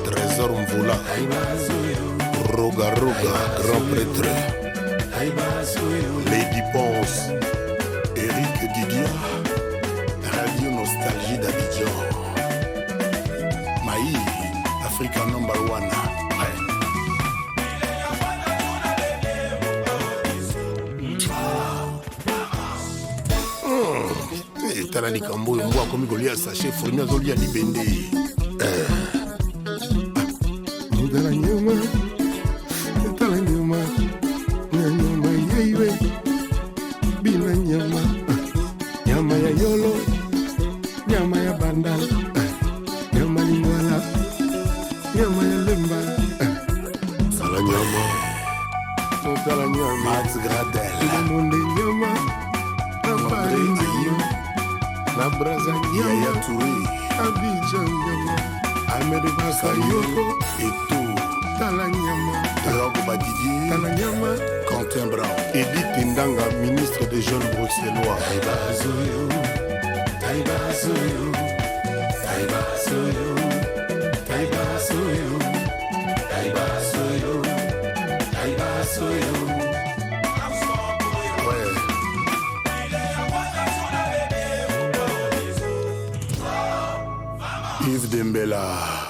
Trésor Mvoula, Roga Roga, grand prêtre, Lady Ponce, Eric Didier, Radio Nostalgie d'Abidjan, Maï, Africa #1. Tala likambo oyo mbwa akomi kolia sachet fourmi azolia libende tala nyama nyama yeiwe bina nyama nyama ya yolo nyama ya bandala nyama lingwala nyama ya lemba tala nyama Max Gradel monde nyama na braza Yaya Touré Abidjan nyama Ahmed Bakayoko Eto Tala nyama Drogba Didier Tala nyama Quentin Brown Edith Ndanga, ministre des jeunes bruxellois. Yves Dembela.